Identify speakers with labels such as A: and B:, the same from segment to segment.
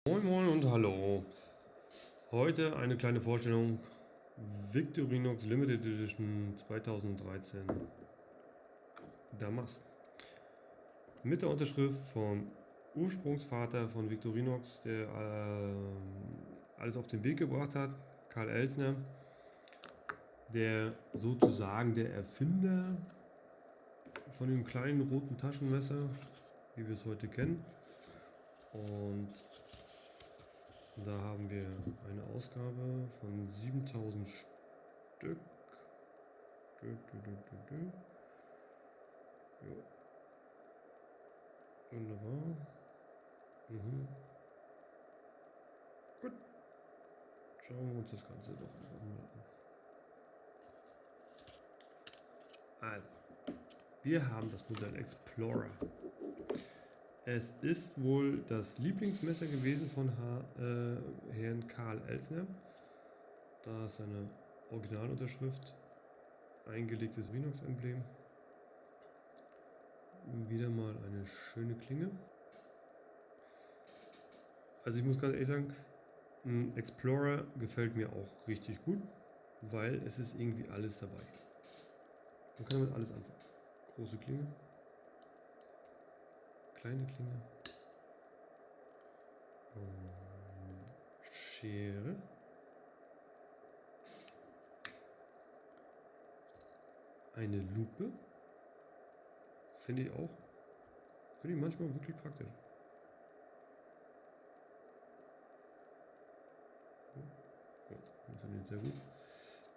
A: Moin Moin und hallo. Heute eine kleine Vorstellung Victorinox Limited Edition 2013 Damast. Mit der Unterschrift vom Ursprungsvater von Victorinox, der alles auf den Weg gebracht hat, Karl Elstner, der sozusagen der Erfinder von dem kleinen roten Taschenmesser, wie wir es heute kennen. Und da haben wir eine Ausgabe von 7000 Stück. Jo. Wunderbar. Gut. Schauen wir uns das Ganze doch mal an. Also, wir haben das Modell Explorer. Es ist wohl das Lieblingsmesser gewesen von Herrn Karl Elstner. Da ist seine Originalunterschrift, eingelegtes Victorinox-Emblem. Wieder mal eine schöne Klinge. Also ich muss ganz ehrlich sagen, ein Explorer gefällt mir auch richtig gut, weil es ist irgendwie alles dabei. Man kann damit alles anfangen. Große Klinge, kleine Klinge, Schere, eine Lupe, finde ich auch. Finde ich manchmal wirklich praktisch. Ja, funktioniert sehr gut.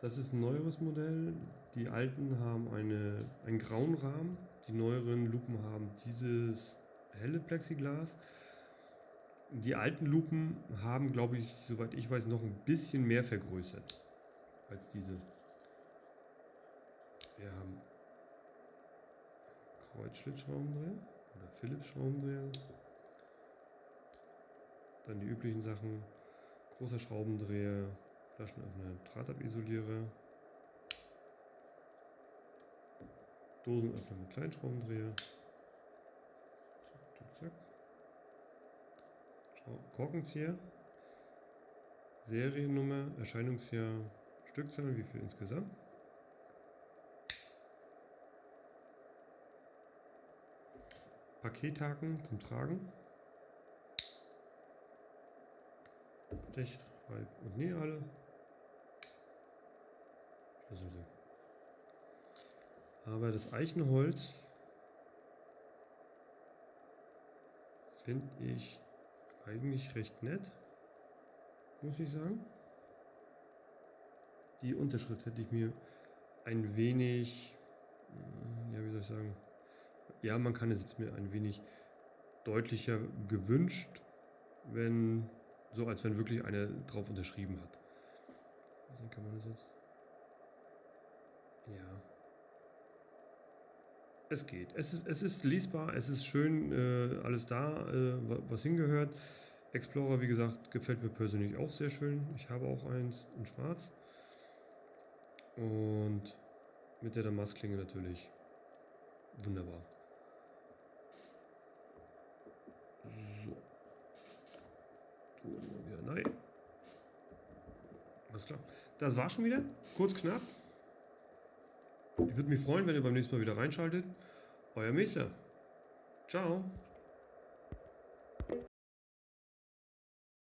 A: Das ist ein neueres Modell. Die alten haben einen grauen Rahmen. Die neueren Lupen haben dieses helle Plexiglas. Die alten Lupen haben, glaube ich, soweit ich weiß, noch ein bisschen mehr vergrößert als diese. Wir haben Kreuzschlitzschraubendreher oder Phillips Schraubendreher. Dann die üblichen Sachen: großer Schraubendreher, Flaschenöffner, Drahtabisolierer, Dosenöffner mit Kleinschraubendreher, zack, zack, zack. Korkenzieher, Seriennummer, Erscheinungsjahr, Stückzahl, wie viel insgesamt. Pakethaken zum Tragen. Stech, Reib und Nähalle. Schlüsselring. Aber das Eichenholz finde ich eigentlich recht nett, muss ich sagen. Die Unterschrift hätte ich mir ein wenig, ja, wie soll ich sagen, ja, man kann es jetzt mir ein wenig deutlicher gewünscht, wenn, so als wenn wirklich einer drauf unterschrieben hat. Also kann man das jetzt, ja. Es geht. Es ist lesbar, es ist schön, alles da, was hingehört. Explorer, wie gesagt, gefällt mir persönlich auch sehr schön. Ich habe auch eins in schwarz. Und mit der Damastklinge natürlich wunderbar. So. Tun wir wieder rein. Alles klar. Das war schon wieder. Kurz, knapp. Ich würde mich freuen, wenn ihr beim nächsten Mal wieder reinschaltet. Euer Mesler. Ciao.